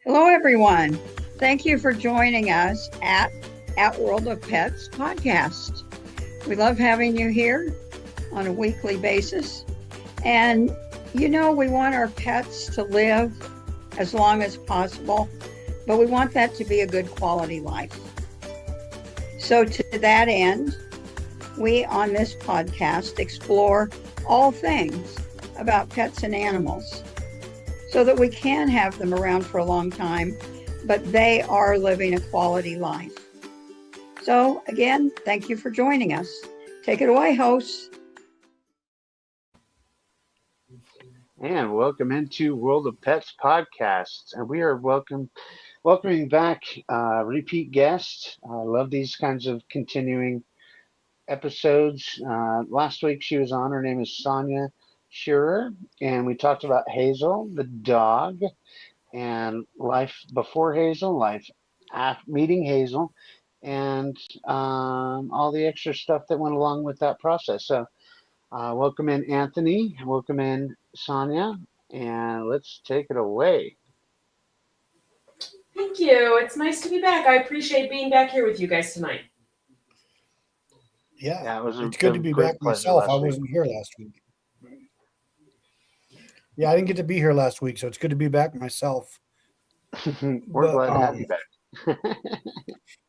Hello, everyone. Thank you for joining us at World of Pets podcast. We love having you here on a weekly basis. And we want our pets to live as long as possible, but we want that to be a good quality life. So, to that end, we on this podcast explore all things about pets and animals so that we can have them around for a long time, but they are living a quality life. So again, thank you for joining us. Take it away, hosts. And welcome into World of Pets podcasts. And we are welcoming back repeat guests. I love these kinds of continuing episodes. Last week she was on. Her name is Sonya Shearer, and we talked about Hazel, the dog, and life before Hazel, life after meeting Hazel, and all the extra stuff that went along with that process. So welcome in Anthony, welcome in Sonya, and let's take it away. Thank you. It's nice to be back. I appreciate being back here with you guys tonight. Yeah, it was it's good to be back myself. I wasn't here last week. Yeah, I didn't get to be here last week, so it's good to be back myself. We're glad to have you back.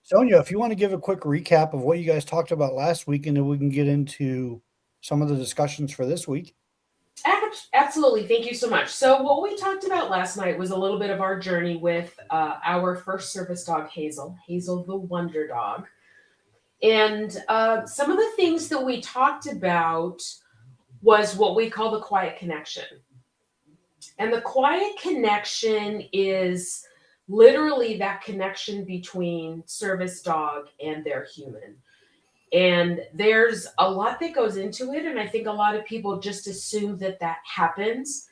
Sonya, if you want to give a quick recap of what you guys talked about last week, and then we can get into some of the discussions for this week. Absolutely. Thank you so much. So what we talked about last night was a little bit of our journey with our first service dog, Hazel the Wonder dog. And some of the things that we talked about was what we call the quiet connection. And the quiet connection is literally that connection between service dog and their human. And there's a lot that goes into it. And I think a lot of people just assume that happens.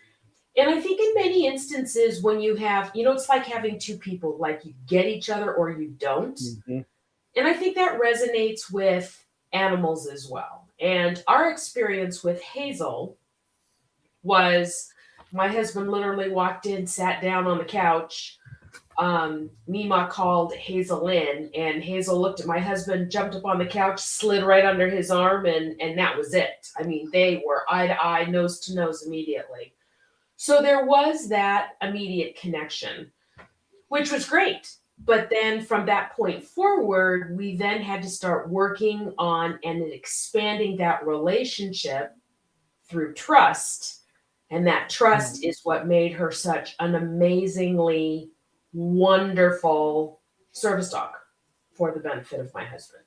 And I think in many instances when you have, it's like having two people, like you get each other or you don't. Mm-hmm. And I think that resonates with animals as well. And our experience with Hazel was my husband literally walked in, sat down on the couch. Mima called Hazel in, and Hazel looked at my husband, jumped up on the couch, slid right under his arm, and that was it. I mean, they were eye to eye, nose to nose immediately. So there was that immediate connection, which was great. But then from that point forward, we then had to start working on and expanding that relationship through trust. And that trust is what made her such an amazingly wonderful service dog for the benefit of my husband.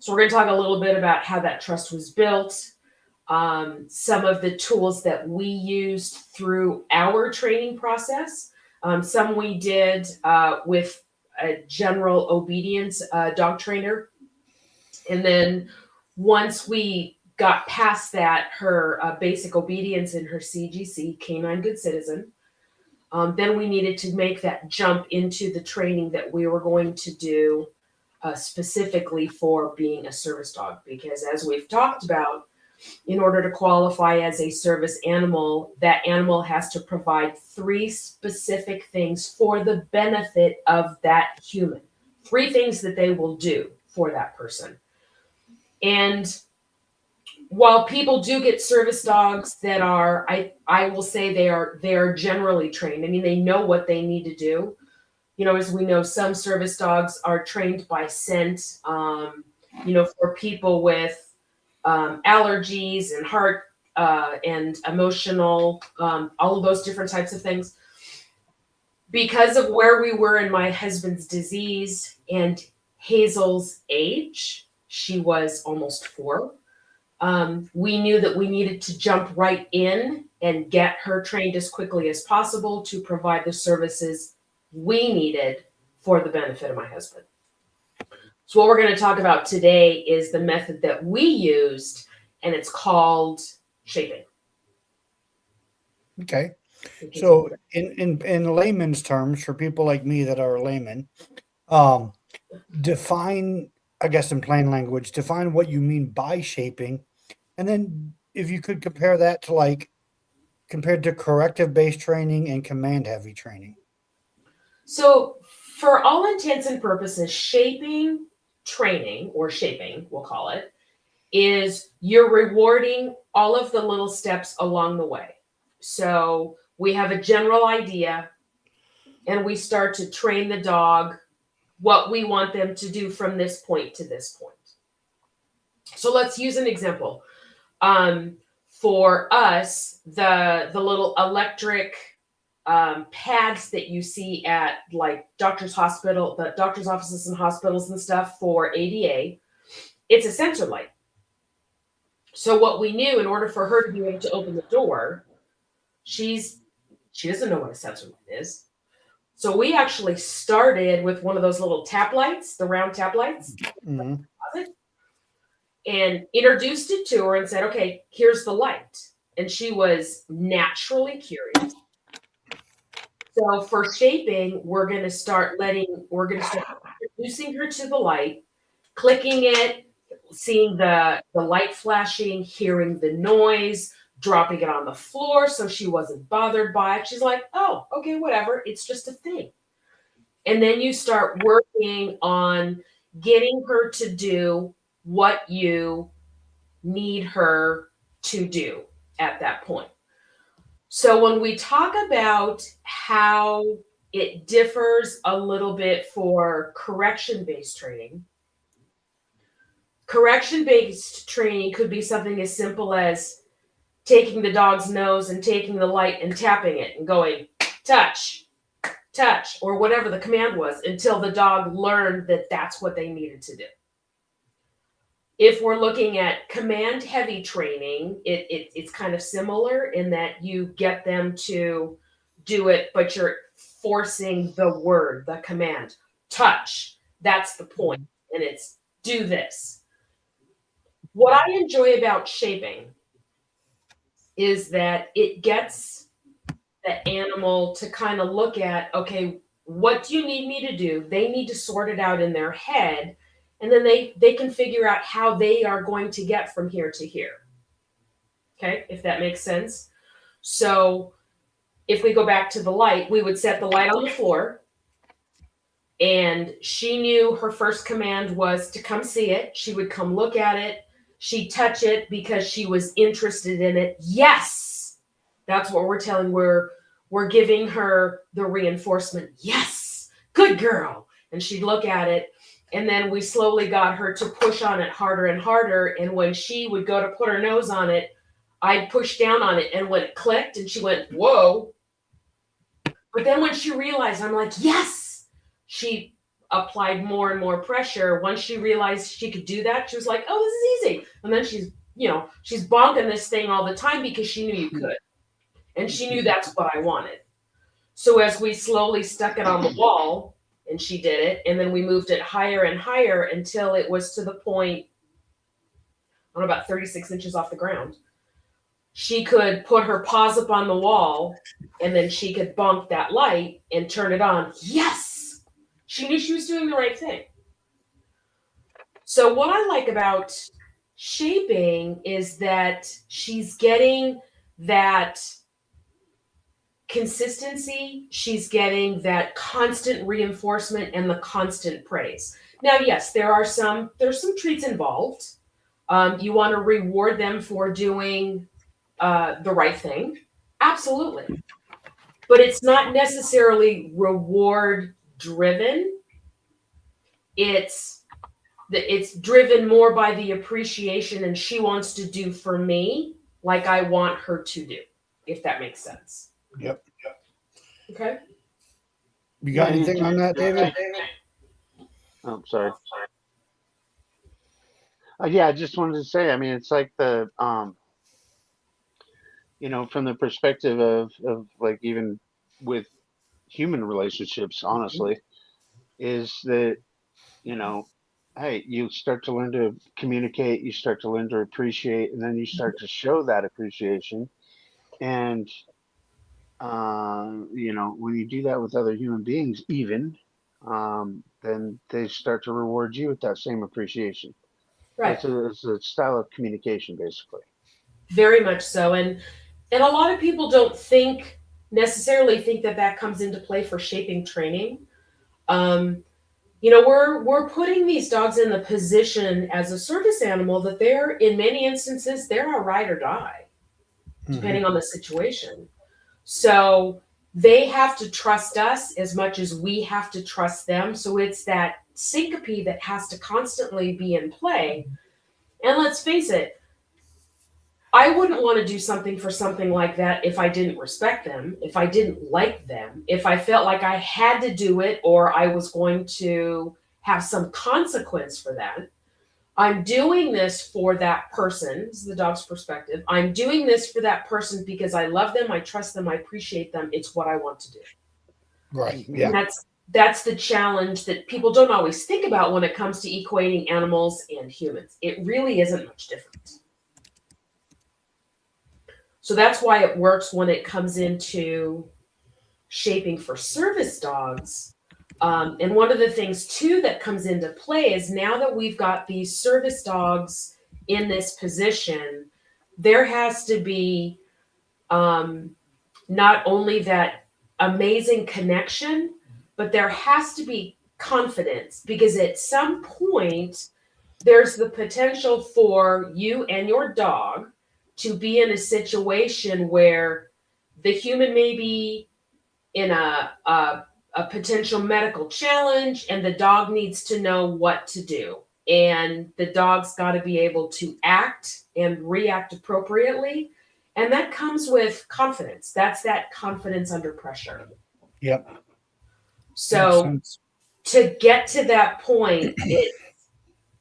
So we're going to talk a little bit about how that trust was built, some of the tools that we used through our training process. Some we did with a general obedience dog trainer. And then once we got past that, her basic obedience and her CGC, Canine Good Citizen, then we needed to make that jump into the training that we were going to do specifically for being a service dog. Because as we've talked about, in order to qualify as a service animal, that animal has to provide 3 specific things for the benefit of that human. 3 things that they will do for that person. And while people do get service dogs that are, I will say they are generally trained. I mean, they know what they need to do. As we know, some service dogs are trained by scent, for people with allergies and heart and emotional, all of those different types of things. Because of where we were in my husband's disease and Hazel's age, she was almost 4. We knew that we needed to jump right in and get her trained as quickly as possible to provide the services we needed for the benefit of my husband. So what we're going to talk about today is the method that we used, and it's called shaping. Okay. So in layman's terms, for people like me that are laymen, define, I guess in plain language, define what you mean by shaping. And then if you could compare that to like compared to corrective-based training and command-heavy training? So, for all intents and purposes, shaping training, or shaping, we'll call it, is you're rewarding all of the little steps along the way. So, we have a general idea and we start to train the dog what we want them to do from this point to this point. So, let's use an example. For us, the little electric pads that you see at like doctor's offices and hospitals and stuff for ADA, it's a sensor light. So what we knew, in order for her to be able to open the door, she doesn't know what a sensor light is. So we actually started with one of those little tap lights, the round tap lights, Mhm. and introduced it to her and said, okay, here's the light. And she was naturally curious. So for shaping, we're going to start introducing her to the light, clicking it, seeing the light flashing, hearing the noise, dropping it on the floor so she wasn't bothered by it. She's like, oh, okay, whatever. It's just a thing. And then you start working on getting her to do what you need her to do at that point. So when we talk about how it differs a little bit for correction-based training could be something as simple as taking the dog's nose and taking the light and tapping it and going, touch, touch, or whatever the command was, until the dog learned that that's what they needed to do. If we're looking at command-heavy training, it's kind of similar in that you get them to do it, but you're forcing the word, the command, touch. That's the point, and it's do this. What I enjoy about shaping is that it gets the animal to kind of look at, okay, what do you need me to do? They need to sort it out in their head. And then they can figure out how they are going to get from here to here. Okay, if that makes sense. So if we go back to the light, we would set the light on the floor. And she knew her first command was to come see it. She would come look at it. She'd touch it because she was interested in it. Yes, that's what we're telling. We're giving her the reinforcement. Yes, good girl. And she'd look at it. And then we slowly got her to push on it harder and harder. And when she would go to put her nose on it, I'd push down on it. And when it clicked and she went, whoa. But then when she realized, I'm like, yes, she applied more and more pressure. Once she realized she could do that, she was like, oh, this is easy. And then she's bonking this thing all the time because she knew you could. And she knew that's what I wanted. So as we slowly stuck it on the wall, and she did it, and then we moved it higher and higher until it was to the point, on about 36 inches off the ground. She could put her paws up on the wall, and then she could bonk that light and turn it on. Yes! She knew she was doing the right thing. So what I like about shaping is that she's getting that consistency, she's getting that constant reinforcement and the constant praise. Now, yes, there's some treats involved. You want to reward them for doing the right thing. Absolutely. But it's not necessarily reward driven. It's driven more by the appreciation and she wants to do for me like I want her to do, if that makes sense. Yep. Okay. You got anything on that, David? Oh, sorry. Yeah, I just wanted to say, I mean, it's like the, from the perspective of like even with human relationships, honestly, is that, hey, you start to learn to communicate, you start to learn to appreciate, and then you start to show that appreciation. And when you do that with other human beings, even, then they start to reward you with that same appreciation. Right. It's a style of communication, basically. Very much so. And And a lot of people don't necessarily think that comes into play for shaping training. We're putting these dogs in the position as a service animal that they're, in many instances, they're a ride or die, depending on the situation. So they have to trust us as much as we have to trust them. So it's that syncope that has to constantly be in play. And let's face it, I wouldn't want to do something for something like that if I didn't respect them, if I didn't like them, if I felt like I had to do it or I was going to have some consequence for that. I'm doing this for that person. This is the dog's perspective. I'm doing this for that person because I love them, I trust them, I appreciate them. It's what I want to do. Right. Yeah. And that's the challenge that people don't always think about when it comes to equating animals and humans. It really isn't much different. So that's why it works when it comes into shaping for service dogs. And one of the things, too, that comes into play is now that we've got these service dogs in this position, there has to be not only that amazing connection, but there has to be confidence, because at some point, there's the potential for you and your dog to be in a situation where the human may be in a potential medical challenge and the dog needs to know what to do. And the dog's got to be able to act and react appropriately. And that comes with confidence. That's that confidence under pressure. Yep. So to get to that point,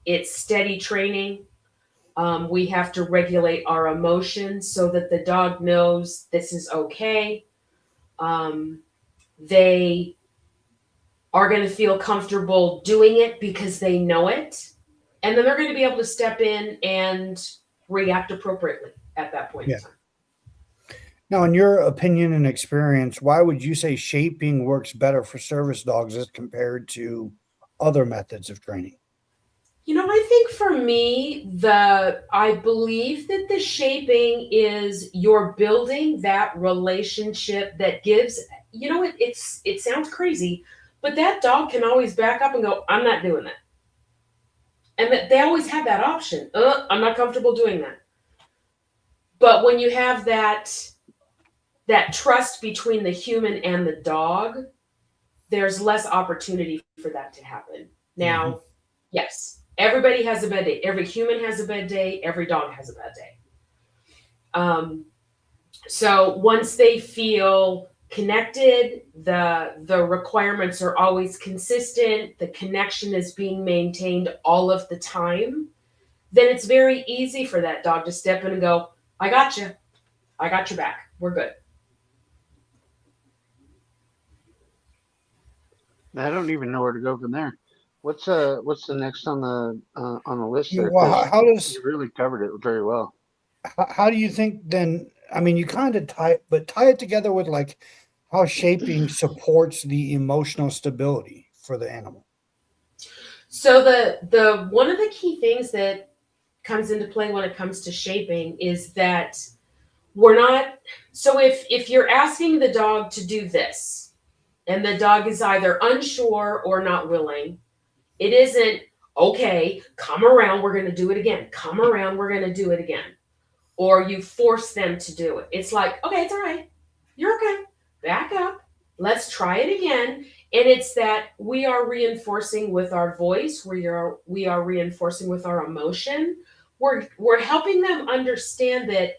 it's steady training. We have to regulate our emotions so that the dog knows this is okay. They are going to feel comfortable doing it because they know it. And then they're going to be able to step in and react appropriately at that point in time. Now, in your opinion and experience, why would you say shaping works better for service dogs as compared to other methods of training? I think for me, I believe that the shaping is you're building that relationship that gives, it sounds crazy, but that dog can always back up and go, I'm not doing that. And that they always have that option. I'm not comfortable doing that. But when you have that trust between the human and the dog, there's less opportunity for that to happen. Now, yes, everybody has a bad day. Every human has a bad day. Every dog has a bad day. So once they feel connected, the requirements are always consistent, the connection is being maintained all of the time, then it's very easy for that dog to step in and go, I got you. I got your back. We're good. I don't even know where to go from there. What's the next on the list there? Well, how does you really covered it very well? How do you think then? I mean, you kind of tie it together with like how shaping supports the emotional stability for the animal. So the one of the key things that comes into play when it comes to shaping is that we're not. So if you're asking the dog to do this, and the dog is either unsure or not willing, it isn't, okay, come around, we're going to do it again. Come around, we're going to do it again. Or you force them to do it. It's like, okay, it's all right. You're okay. Back up. Let's try it again. And it's that we are reinforcing with our voice. We are reinforcing with our emotion. We're helping them understand that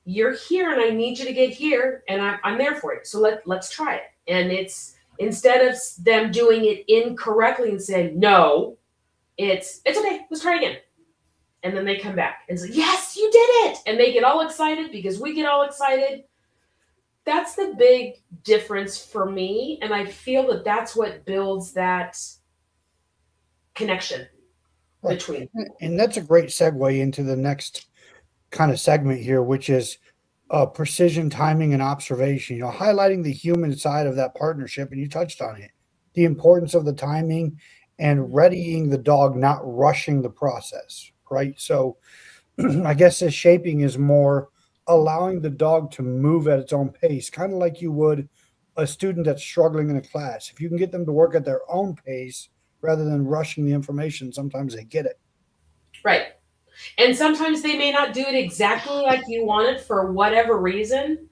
you're here and I need you to get here and I'm there for you. So let's try it. And it's, instead of them doing it incorrectly and saying, no, it's okay, let's try again. And then they come back and say, yes, you did it. And they get all excited because we get all excited. That's the big difference for me. And I feel that that's what builds that connection between. And that's a great segue into the next kind of segment here, which is precision, timing, and observation, highlighting the human side of that partnership. And you touched on it, the importance of the timing and readying the dog, not rushing the process, right? So I guess this shaping is more allowing the dog to move at its own pace, kind of like you would a student that's struggling in a class. If you can get them to work at their own pace rather than rushing the information, sometimes they get it. Right. And sometimes they may not do it exactly like you want it for whatever reason.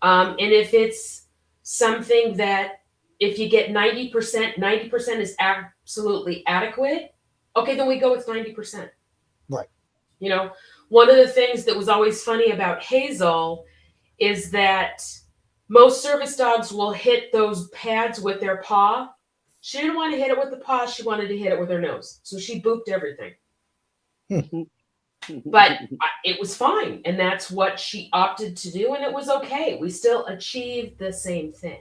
And if it's something that if you get 90%, 90% is absolutely adequate, okay, then we go with 90%. Right. You know, one of the things that was always funny about Hazel is that most service dogs will hit those pads with their paw. She didn't want to hit it with the paw. She wanted to hit it with her nose. So she booped everything. But it was fine. And that's what she opted to do. And it was okay. We still achieved the same thing.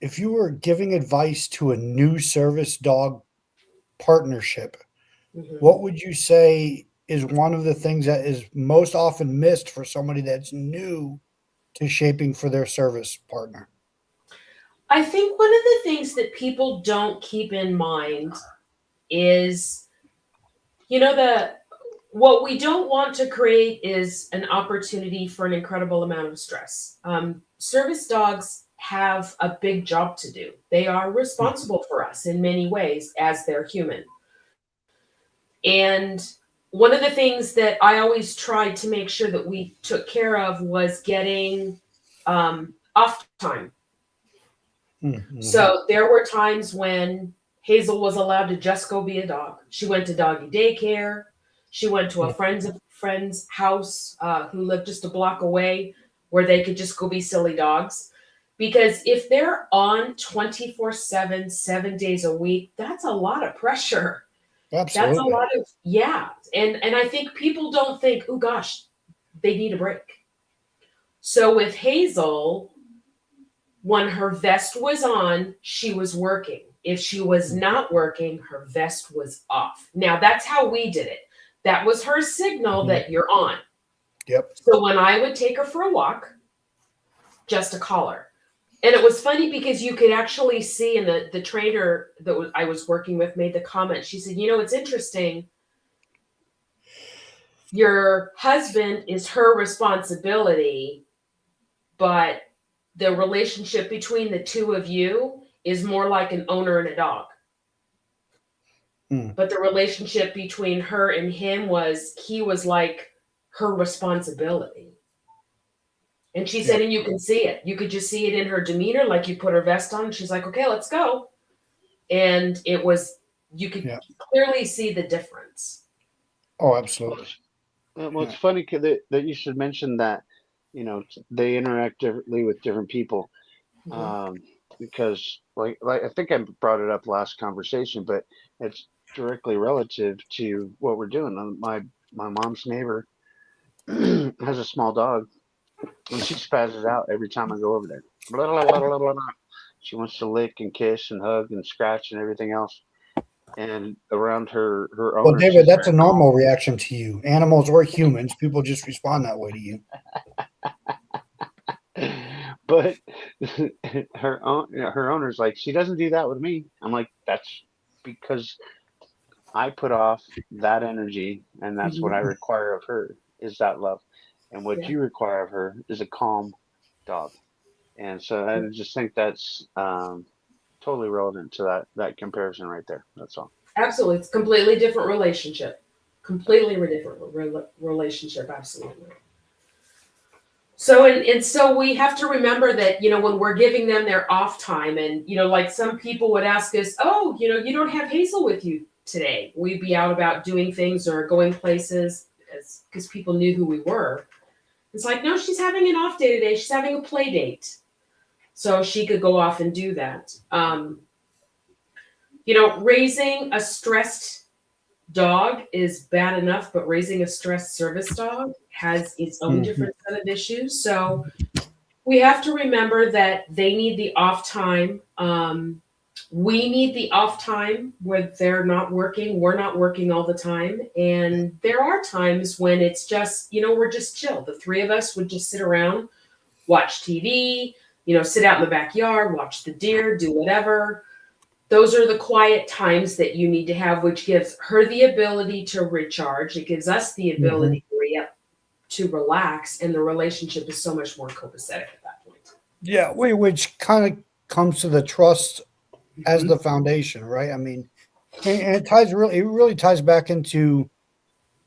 If you were giving advice to a new service dog partnership, what would you say is one of the things that is most often missed for somebody that's new to shaping for their service partner? I think one of the things that people don't keep in mind is, what we don't want to create is an opportunity for an incredible amount of stress. Service dogs have a big job to do. They are responsible for us in many ways as they're human. And one of the things that I always tried to make sure that we took care of was getting off time. Mm-hmm. So there were times when Hazel was allowed to just go be a dog. She went to doggy daycare. She went to a friend's house who lived just a block away where they could just go be silly dogs. Because if they're on 24/7, 7 days a week, that's a lot of pressure. Absolutely. That's a lot of, yeah. And I think people don't think, oh gosh, they need a break. So with Hazel, when her vest was on, she was working. If she was not working, her vest was off. Now that's how we did it. That was her signal that you're on. Yep. So when I would take her for a walk, just a collar. And it was funny because you could actually see, and the trainer that I was working with made the comment. She said, it's interesting. Your husband is her responsibility, but the relationship between the two of you is more like an owner and a dog. But the relationship between her and him he was like her responsibility. And she said, and you can see it. You could just see it in her demeanor, like you put her vest on. And she's like, okay, let's go. And you could clearly see the difference. Oh, absolutely. Well, it's funny that you should mention that, they interact differently with different people. Because like I think I brought it up last conversation, but it's directly relative to what we're doing. My mom's neighbor has a small dog. And she spazzes out every time I go over there. Blah, blah, blah, blah, blah, blah. She wants to lick and kiss and hug and scratch and everything else. And around her owner. Well, David, that's a normal reaction to you. Animals or humans, people just respond that way to you. But her owner's like, she doesn't do that with me. I'm like, that's because I put off that energy, and that's what I require of her is that love. And what you require of her is a calm dog. And so I just think that's totally relevant to that comparison right there. That's all. Absolutely. It's a completely different relationship. Completely different relationship. Absolutely. So, and so we have to remember that, when we're giving them their off time and, like some people would ask us, oh, you don't have Hazel with you today. We'd be out about doing things or going places because people knew who we were. It's like, no, she's having an off day today. She's having a play date. So she could go off and do that. Raising a stressed dog is bad enough, but raising a stressed service dog has its own different set of issues. So we have to remember that they need the off time. We need the off time where they're not working. We're not working all the time. And there are times when it's just, we're just chill. The three of us would just sit around, watch TV, sit out in the backyard, watch the deer, do whatever. Those are the quiet times that you need to have, which gives her the ability to recharge. It gives us the ability to re-up. to relax, and the relationship is so much more copacetic at that point. Yeah, which kind of comes to the trust as Mhm. the foundation, right? I mean, and it really ties back into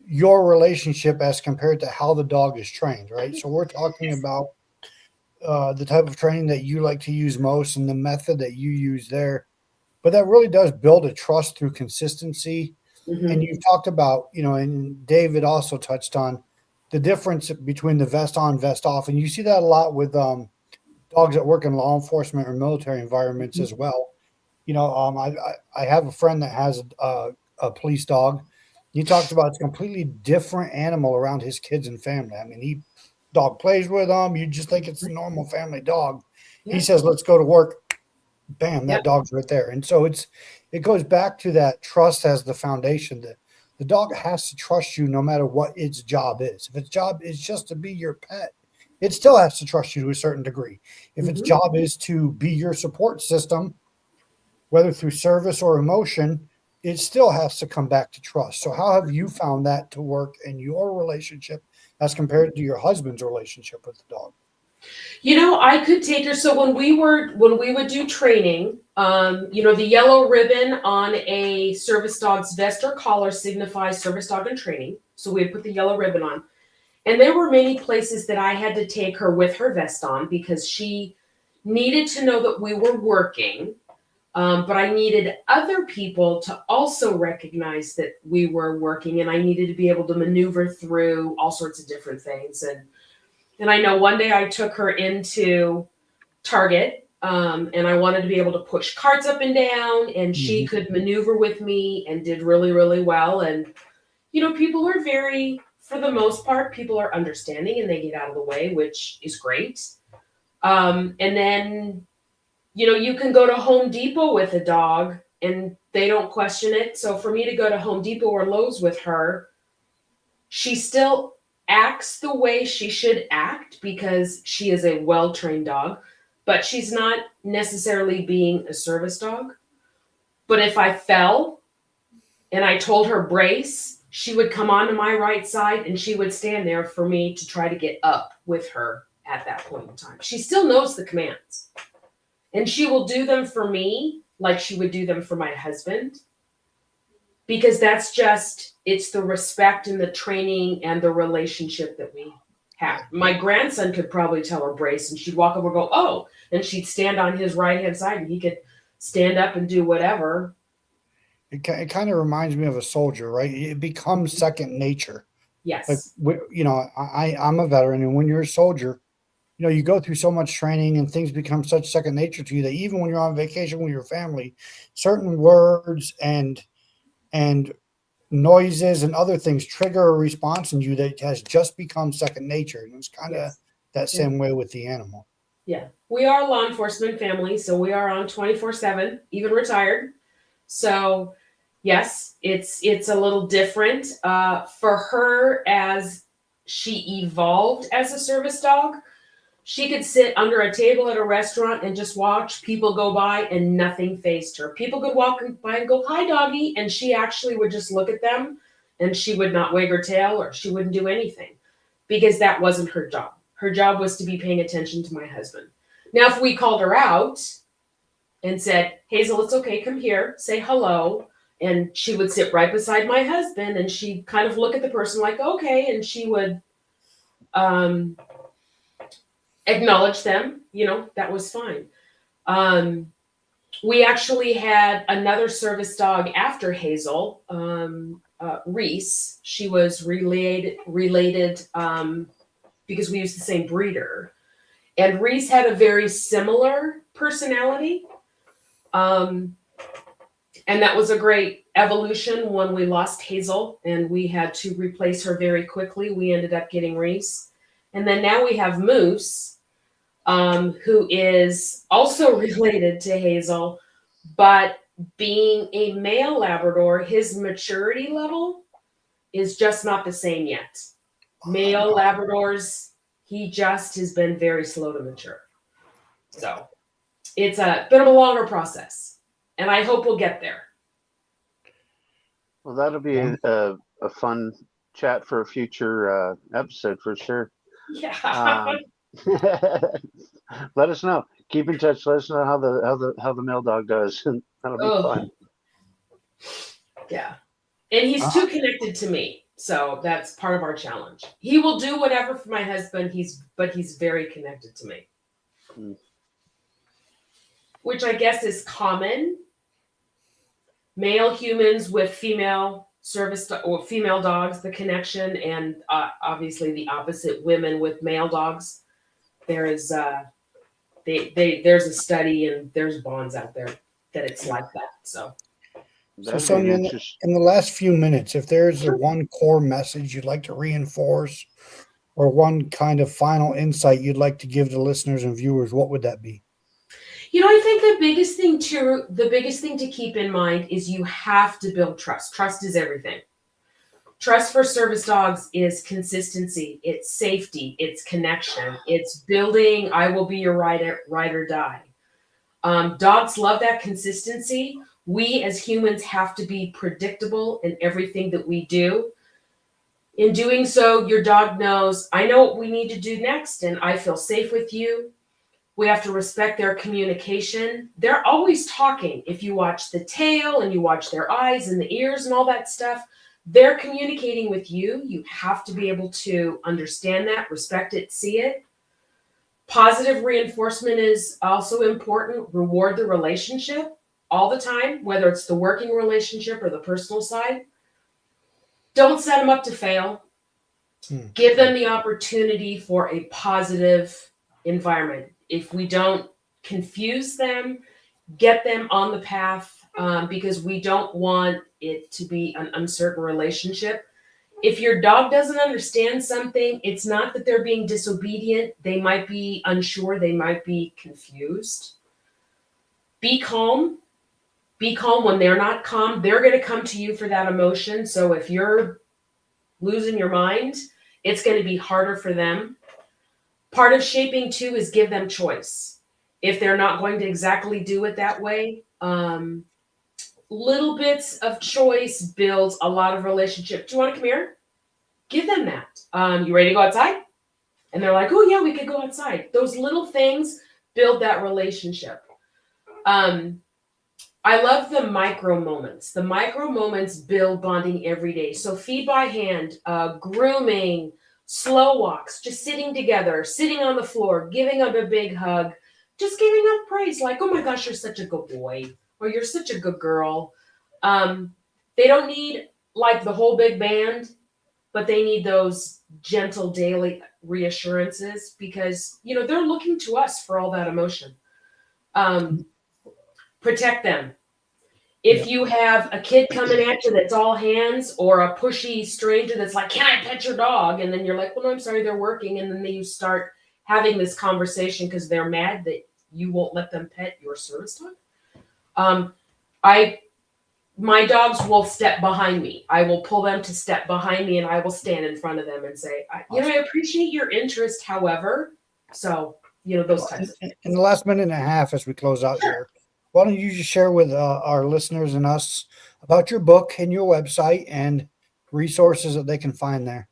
your relationship as compared to how the dog is trained, right? So we're talking about the type of training that you like to use most and the method that you use there. But that really does build a trust through consistency. Mhm. And you've talked about, and David also touched on the difference between the vest on, vest off. And you see that a lot with dogs that work in law enforcement or military environments as well. I have a friend that has a police dog. He talks about it's a completely different animal around his kids and family. I mean, dog plays with them. You just think it's a normal family dog. He Yeah. says, "Let's go to work." Bam, Yeah. that dog's right there. And so it goes back to that trust as the foundation that the dog has to trust you no matter what its job is. If its job is just to be your pet, it still has to trust you to a certain degree. If its Mhm. job is to be your support system, whether through service or emotion, it still has to come back to trust. So how have you found that to work in your relationship as compared to your husband's relationship with the dog? I could take her. So when we would do training, the yellow ribbon on a service dog's vest or collar signifies service dog in training. So we'd put the yellow ribbon on. And there were many places that I had to take her with her vest on because she needed to know that we were working. But I needed other people to also recognize that we were working, and I needed to be able to maneuver through all sorts of different things. And I know one day I took her into Target, and I wanted to be able to push carts up and down, and she Mhm. could maneuver with me and did really, really well. And, people are for the most part, people are understanding and they get out of the way, which is great. And then, you can go to Home Depot with a dog and they don't question it. So for me to go to Home Depot or Lowe's with her, she still acts the way she should act because she is a well-trained dog, but she's not necessarily being a service dog. But if I fell and I told her brace, she would come onto my right side and she would stand there for me to try to get up with her at that point in time. She still knows the commands. And she will do them for me like she would do them for my husband, because it's the respect and the training and the relationship that we have. My grandson could probably tell her brace and she'd walk over and go, "Oh," and she'd stand on his right hand side and he could stand up and do whatever. It kind of reminds me of a soldier, right? It becomes second nature. Like, Yes. I'm a veteran, and when you're a soldier, you go through so much training and things become such second nature to you that even when you're on vacation with your family, certain words and noises and other things trigger a response in you that has just become second nature. And it's kind of Yes. that same way with the animal. Yeah. We are a law enforcement family, so we are on 24/7, even retired. So yes, it's a little different. For her, as she evolved as a service dog, she could sit under a table at a restaurant and just watch people go by and nothing fazed her. People could walk by and go, "Hi, doggy," and she actually would just look at them and she would not wag her tail or she wouldn't do anything because that wasn't her job. Her job was to be paying attention to my husband. Now, if we called her out and said, "Hazel, it's okay, come here, say hello," and she would sit right beside my husband and she'd kind of look at the person like, "Okay," and she would um, acknowledge them, that was fine. We actually had another service dog after Hazel, Reese. She was related because we used the same breeder. And Reese had a very similar personality. And that was a great evolution when we lost Hazel and we had to replace her very quickly. We ended up getting Reese. And then now we have Moose, who is also related to Hazel, but being a male Labrador, his maturity level is just not the same yet. Male Labradors, he just has been very slow to mature. So it's a bit of a longer process, and I hope we'll get there. Well, that'll be a fun chat for a future episode for sure. Yeah. Um, let us know. Keep in touch. Let us know how the mail dog does. That'll be Oh, fun. yeah. And he's too connected to me. So that's part of our challenge. He will do whatever for my husband. But he's very connected to me. Mm. Which I guess is common. Male humans with female or female dogs, the connection, and obviously the opposite, women with male dogs. There is there's a study and there's bonds out there that it's like that. So That'd be Sonya, an interest. in the last few minutes, if there's a one core message you'd like to reinforce or one kind of final insight you'd like to give to listeners and viewers, what would that be? I think the biggest thing to keep in mind is you have to build trust. Trust is everything. Trust for service dogs is consistency, it's safety, it's connection, it's building. I will be your ride or die. Dogs love that consistency. We as humans have to be predictable in everything that we do. In doing so, your dog knows, I know what we need to do next, and I feel safe with you. We have to respect their communication. They're always talking. If you watch the tail and you watch their eyes and the ears and all that stuff, they're communicating with you. You have to be able to understand that, respect it, see it. Positive reinforcement is also important. Reward the relationship all the time, whether it's the working relationship or the personal side. Don't set them up to fail. Give them the opportunity for a positive environment. If we don't confuse them, get them on the path, because we don't want it to be an uncertain relationship. If your dog doesn't understand something, it's not that they're being disobedient. They might be unsure. They might be confused. Be calm. Be calm. When they're not calm, they're going to come to you for that emotion. So if you're losing your mind, it's going to be harder for them. Part of shaping too is give them choice. If they're not going to exactly do it that way, little bits of choice builds a lot of relationship. Do you want to come here? Give them that. You ready to go outside? And they're like, oh yeah, we could go outside. Those little things build that relationship. I love the micro moments. The micro moments build bonding every day. So feed by hand, grooming, slow walks, just sitting together, sitting on the floor, giving up a big hug, just giving up praise like, oh my gosh, you're such a good boy, or you're such a good girl. They don't need like the whole big band, but they need those gentle daily reassurances because, they're looking to us for all that emotion. Protect them. If you have a kid coming at you that's all hands, or a pushy stranger that's like, can I pet your dog? And then you're like, well, no, I'm sorry, they're working. And then you start having this conversation because they're mad that you won't let them pet your service dog. My dogs will step behind me. I will pull them to step behind me and I will stand in front of them and say, I appreciate your interest. However, so, those types of things. In the last minute and a half, as we close out here, why don't you just share with our listeners and us about your book and your website and resources that they can find there?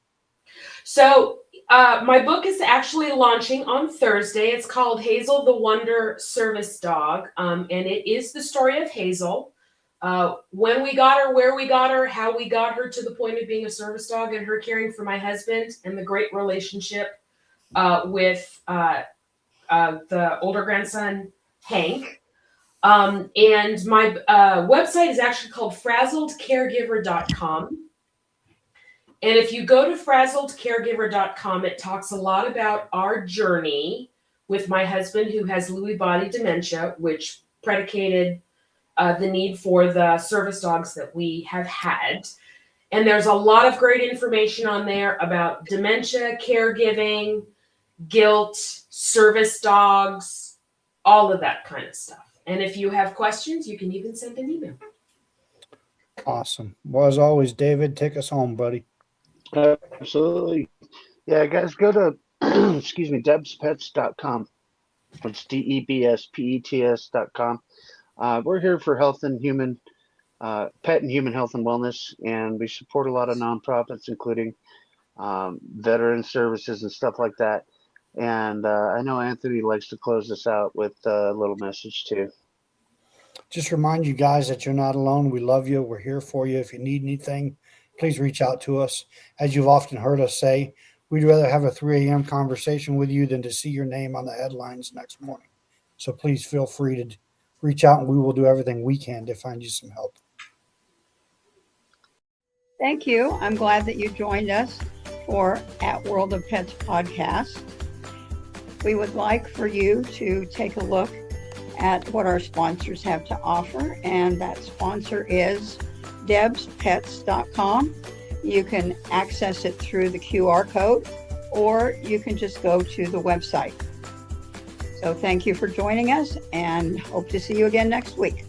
So my book is actually launching on Thursday. It's called Hazel the Wonder Service Dog. And it is the story of Hazel. When we got her, where we got her, how we got her to the point of being a service dog, and her caring for my husband, and the great relationship with the older grandson, Hank. And my website is actually called frazzledcaregiver.com. And if you go to frazzledcaregiver.com, it talks a lot about our journey with my husband who has Lewy body dementia, which predicated the need for the service dogs that we have had. And there's a lot of great information on there about dementia, caregiving, guilt, service dogs, all of that kind of stuff. And if you have questions, you can even send an email. Awesome. Well, as always, David, take us home, buddy. Absolutely. Yeah, guys, go to, debspets.com. It's DEBSPETS.com. We're here for health and human pet and human health and wellness, and we support a lot of nonprofits, including veteran services and stuff like that. And I know Anthony likes to close this out with a little message too. Just remind you guys that you're not alone. We love you. We're here for you. If you need anything, please reach out to us. As you've often heard us say, we'd rather have a 3 a.m. conversation with you than to see your name on the headlines next morning. So please feel free to reach out, and we will do everything we can to find you some help. Thank you. I'm glad that you joined us for At World of Pets podcast. We would like for you to take a look at what our sponsors have to offer, and that sponsor is debspets.com. You can access it through the QR code, or you can just go to the website. So thank you for joining us, and hope to see you again next week.